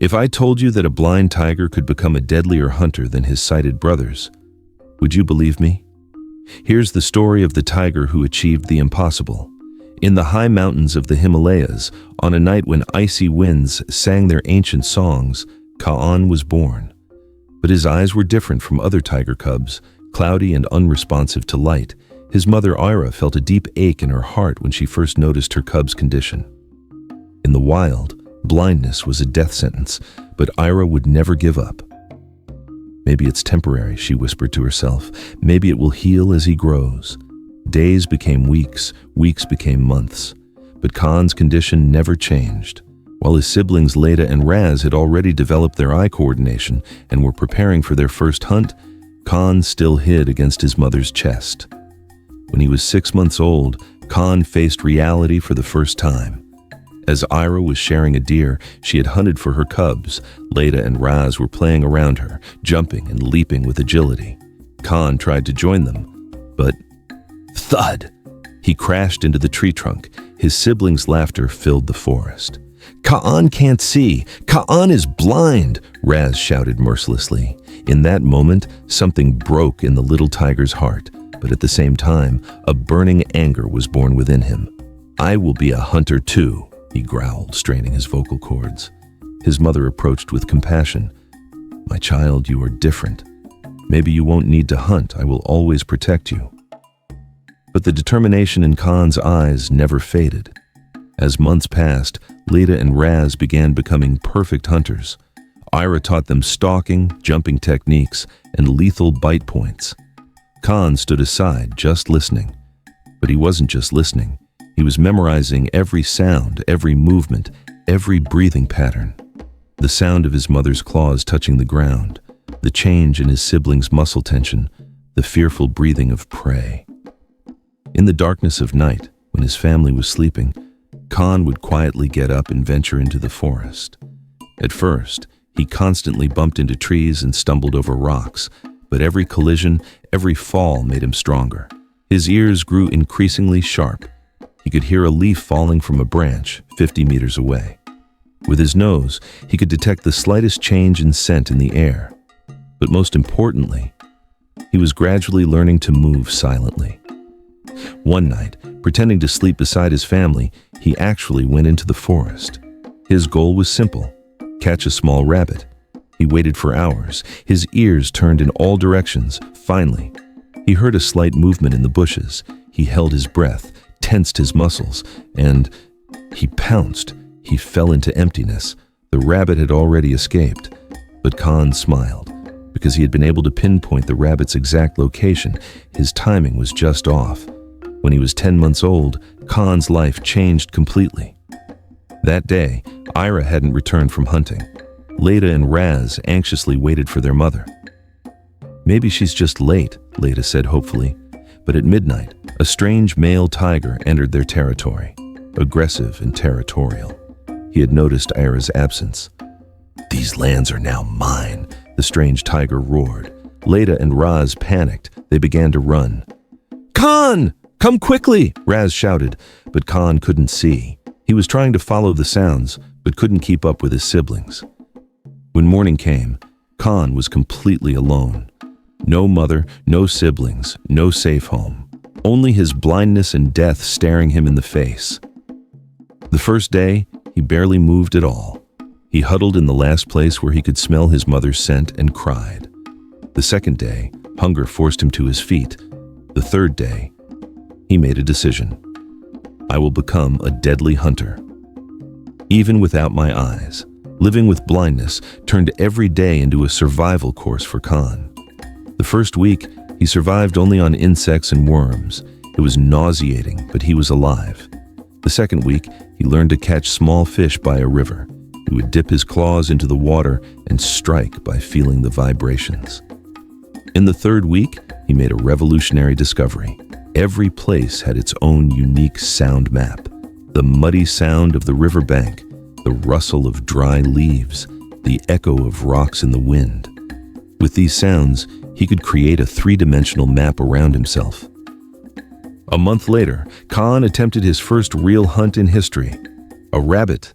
If I told you that a blind tiger could become a deadlier hunter than his sighted brothers, would you believe me? Here's the story of the tiger who achieved the impossible. In the high mountains of the Himalayas, on a night when icy winds sang their ancient songs, Kaan was born. But his eyes were different from other tiger cubs, cloudy and unresponsive to light. His mother Ira felt a deep ache in her heart when she first noticed her cub's condition. In the wild, blindness was a death sentence, but Ira would never give up. Maybe it's temporary, she whispered to herself. Maybe it will heal as he grows. Days became weeks, weeks became months. But Kaan's condition never changed. While his siblings Leda and Raz had already developed their eye coordination and were preparing for their first hunt, Kaan still hid against his mother's chest. When he was 6 months old, Kaan faced reality for the first time. As Ira was sharing a deer she had hunted for her cubs, Leda and Raz were playing around her, jumping and leaping with agility. Kaan tried to join them, but thud! He crashed into the tree trunk. His siblings' laughter filled the forest. "Kaan can't see! Kaan is blind!" Raz shouted mercilessly. In that moment, something broke in the little tiger's heart, but at the same time, a burning anger was born within him. "I will be a hunter too," he growled, straining his vocal cords. His mother approached with compassion. "My child, you are different. Maybe you won't need to hunt. I will always protect you." But the determination in Kaan's eyes never faded. As months passed, Leda and Raz began becoming perfect hunters. Ira taught them stalking, jumping techniques, and lethal bite points. Kaan stood aside, just listening. But he wasn't just listening. He was memorizing every sound, every movement, every breathing pattern. The sound of his mother's claws touching the ground, the change in his siblings' muscle tension, the fearful breathing of prey. In the darkness of night, when his family was sleeping, Kaan would quietly get up and venture into the forest. At first, he constantly bumped into trees and stumbled over rocks, but every collision, every fall made him stronger. His ears grew increasingly sharp. He could hear a leaf falling from a branch 50 meters away. With his nose, he could detect the slightest change in scent in the air. But most importantly, he was gradually learning to move silently. One night, pretending to sleep beside his family, he actually went into the forest. His goal was simple: catch a small rabbit. He waited for hours, his ears turned in all directions. Finally, he heard a slight movement in the bushes. He held his breath, tensed his muscles, and he pounced. He fell into emptiness. The rabbit had already escaped. But Kaan smiled. Because he had been able to pinpoint the rabbit's exact location, his timing was just off. When he was 10 months old, Kaan's life changed completely. That day, Ira hadn't returned from hunting. Leda and Raz anxiously waited for their mother. "Maybe she's just late," Leda said hopefully. But at midnight, a strange male tiger entered their territory, aggressive and territorial. He had noticed Ira's absence. "These lands are now mine," the strange tiger roared. Leda and Raz panicked. They began to run. "Kaan! Come quickly!" Raz shouted, but Kaan couldn't see. He was trying to follow the sounds, but couldn't keep up with his siblings. When morning came, Kaan was completely alone. No mother, no siblings, no safe home. Only his blindness and death staring him in the face. The first day, he barely moved at all. He huddled in the last place where he could smell his mother's scent and cried. The second day, hunger forced him to his feet. The third day, he made a decision. "I will become a deadly hunter." Even without my eyes, living with blindness turned every day into a survival course for Kaan. The first week, he survived only on insects and worms. It was nauseating, but he was alive. The second week, he learned to catch small fish by a river. He would dip his claws into the water and strike by feeling the vibrations. In the third week, he made a revolutionary discovery. Every place had its own unique sound map. The muddy sound of the riverbank, the rustle of dry leaves, the echo of rocks in the wind. With these sounds, he could create a three-dimensional map around himself. A month later, Kaan attempted his first real hunt in history, a rabbit.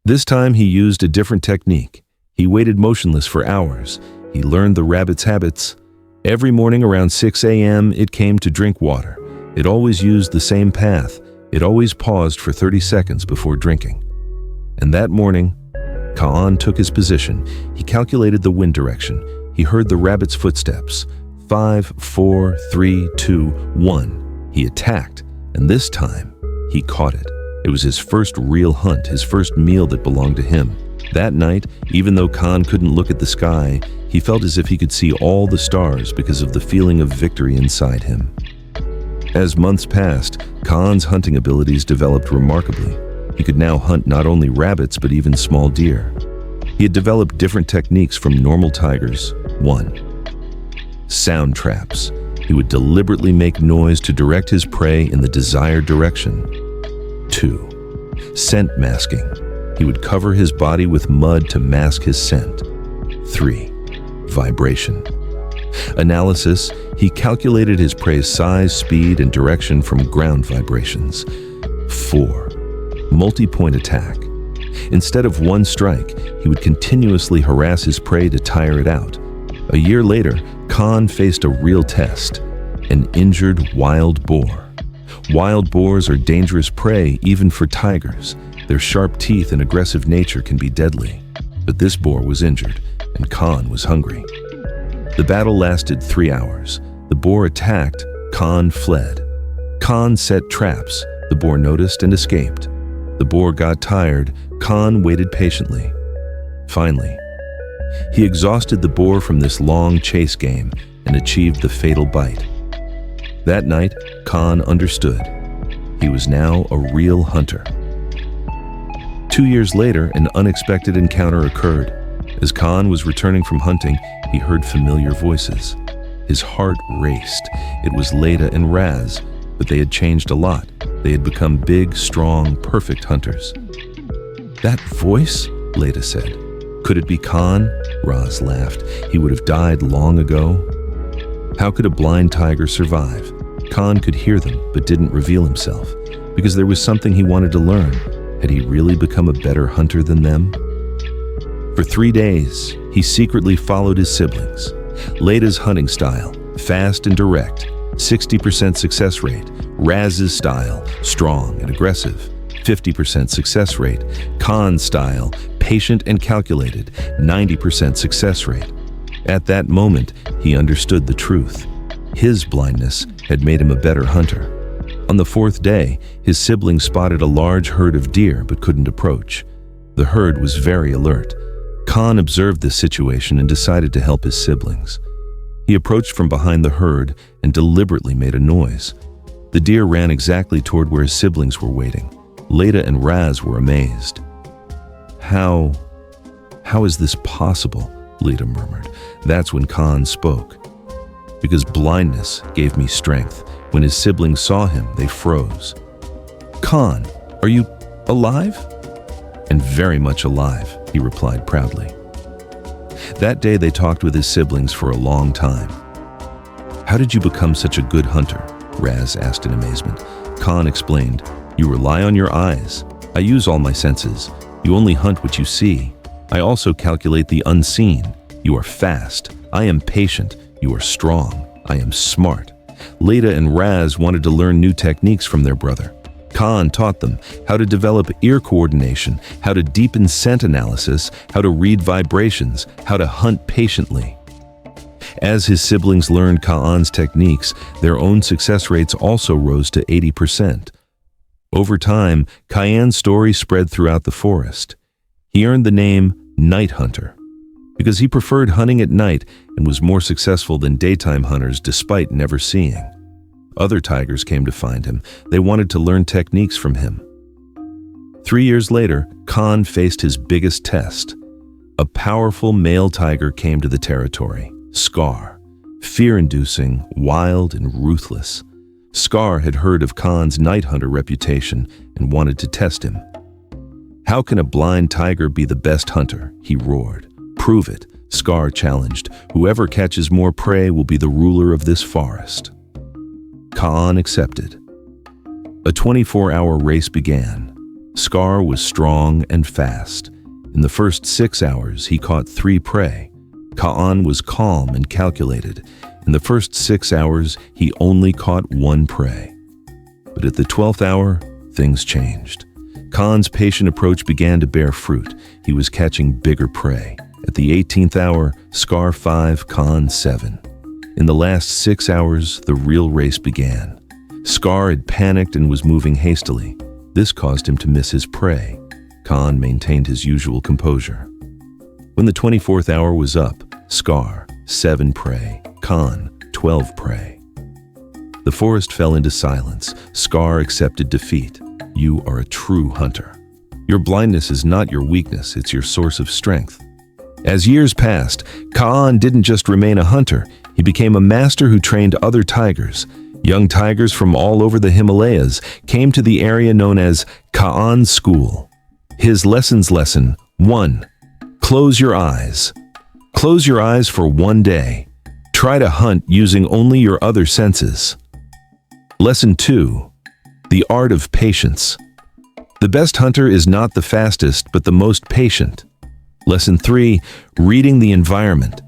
This time he used a different technique. He waited motionless for hours. He learned the rabbit's habits. Every morning around 6 a.m., it came to drink water. It always used the same path. It always paused for 30 seconds before drinking. And that morning, Kaan took his position. He calculated the wind direction. He heard the rabbit's footsteps. 5, 4, 3, 2, 1. He attacked, and this time, he caught it. It was his first real hunt, his first meal that belonged to him. That night, even though Kaan couldn't look at the sky, he felt as if he could see all the stars because of the feeling of victory inside him. As months passed, Kaan's hunting abilities developed remarkably. He could now hunt not only rabbits but even small deer. He had developed different techniques from normal tigers. 1. Sound traps. He would deliberately make noise to direct his prey in the desired direction. 2. Scent masking. He would cover his body with mud to mask his scent. 3. Vibration. Analysis. He calculated his prey's size, speed, and direction from ground vibrations. 4. Multi-point attack. Instead of one strike, he would continuously harass his prey to tire it out. A year later, Kaan faced a real test: an injured wild boar. Wild boars are dangerous prey even for tigers. Their sharp teeth and aggressive nature can be deadly. But this boar was injured, and Kaan was hungry. The battle lasted 3 hours. The boar attacked, Kaan fled. Kaan set traps. The boar noticed and escaped. The boar got tired. Kaan waited patiently. Finally, he exhausted the boar from this long chase game and achieved the fatal bite. That night, Kaan understood. He was now a real hunter. 2 years later, an unexpected encounter occurred. As Kaan was returning from hunting, he heard familiar voices. His heart raced. It was Leda and Raz, but they had changed a lot. They had become big, strong, perfect hunters. "That voice?" Leda said. "Could it be Kaan?" Raz laughed. "He would have died long ago." How could a blind tiger survive? Kaan could hear them, but didn't reveal himself, because there was something he wanted to learn. Had he really become a better hunter than them? For 3 days, he secretly followed his siblings. Leda's hunting style, fast and direct, 60% success rate. Raz's style, strong and aggressive, 50% success rate. Kaan's style, patient and calculated, 90% success rate. At that moment, he understood the truth. His blindness had made him a better hunter. On the 4th day, his siblings spotted a large herd of deer but couldn't approach. The herd was very alert. Kaan observed this situation and decided to help his siblings. He approached from behind the herd and deliberately made a noise. The deer ran exactly toward where his siblings were waiting. Leda and Raz were amazed. How is this possible?" Leda murmured. That's when Kaan spoke. "Because blindness gave me strength. When his siblings saw him, they froze." "Kaan, are you alive?" "And very much alive," he replied proudly. That day they talked with his siblings for a long time. "How did you become such a good hunter?" Raz asked in amazement. Kaan explained, "You rely on your eyes. I use all my senses. You only hunt what you see. I also calculate the unseen. You are fast. I am patient. You are strong. I am smart." Leda and Raz wanted to learn new techniques from their brother. Kaan taught them how to develop ear coordination, how to deepen scent analysis, how to read vibrations, how to hunt patiently. As his siblings learned Kaan's techniques, their own success rates also rose to 80%. Over time, Kaan's story spread throughout the forest. He earned the name Night Hunter because he preferred hunting at night and was more successful than daytime hunters despite never seeing. Other tigers came to find him. They wanted to learn techniques from him. 3 years later, Kaan faced his biggest test. A powerful male tiger came to the territory, Scar, fear-inducing, wild, and ruthless. Scar had heard of Kaan's night hunter reputation and wanted to test him. "How can a blind tiger be the best hunter?" he roared. "Prove it," Scar challenged. "Whoever catches more prey will be the ruler of this forest." Kaan accepted. A 24-hour race began. Scar was strong and fast. In the first 6 hours, he caught 3 prey. Kaan was calm and calculated. In the first 6 hours, he only caught 1 prey. But at the 12th hour, things changed. Kaan's patient approach began to bear fruit. He was catching bigger prey. At the 18th hour, Scar 5, Kaan 7. In the last 6 hours, the real race began. Scar had panicked and was moving hastily. This caused him to miss his prey. Kaan maintained his usual composure. When the 24th hour was up, Scar 7 prey, Kaan 12 prey. The forest fell into silence. Scar accepted defeat. You are a true hunter. Your blindness is not your weakness, it's your source of strength. As years passed, Kaan didn't just remain a hunter, he became a master who trained other tigers. Young tigers from all over the Himalayas came to the area known as Kaan's School. His lesson 1. Close your eyes. Close your eyes for 1 day. Try to hunt using only your other senses. Lesson 2. The art of patience. The best hunter is not the fastest, but the most patient. Lesson 3. Reading the environment.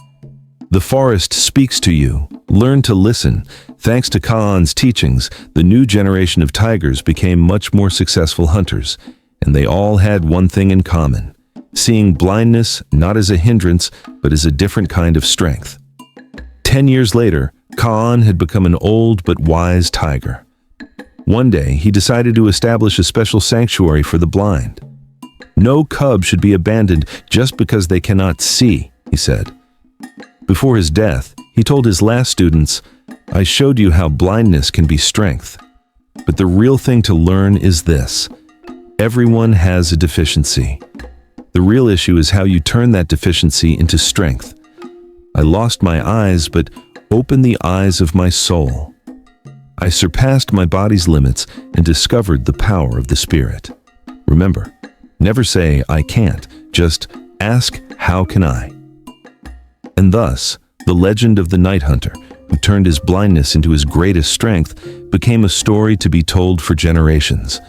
The forest speaks to you. Learn to listen. Thanks to Kaan's teachings, the new generation of tigers became much more successful hunters, and they all had one thing in common: seeing blindness not as a hindrance, but as a different kind of strength. 10 years later, Kaan had become an old but wise tiger. One day, he decided to establish a special sanctuary for the blind. No cub should be abandoned just because they cannot see, he said. Before his death, he told his last students, "I showed you how blindness can be strength. But the real thing to learn is this: everyone has a deficiency. The real issue is how you turn that deficiency into strength. I lost my eyes, but opened the eyes of my soul. I surpassed my body's limits and discovered the power of the spirit." Remember, never say, "I can't," just ask, "How can I?" And thus, the legend of the night hunter, who turned his blindness into his greatest strength, became a story to be told for generations.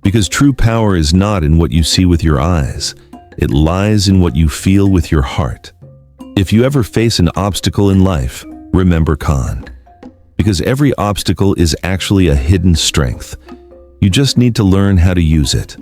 Because true power is not in what you see with your eyes, it lies in what you feel with your heart. If you ever face an obstacle in life, remember Kaan. Because every obstacle is actually a hidden strength. You just need to learn how to use it.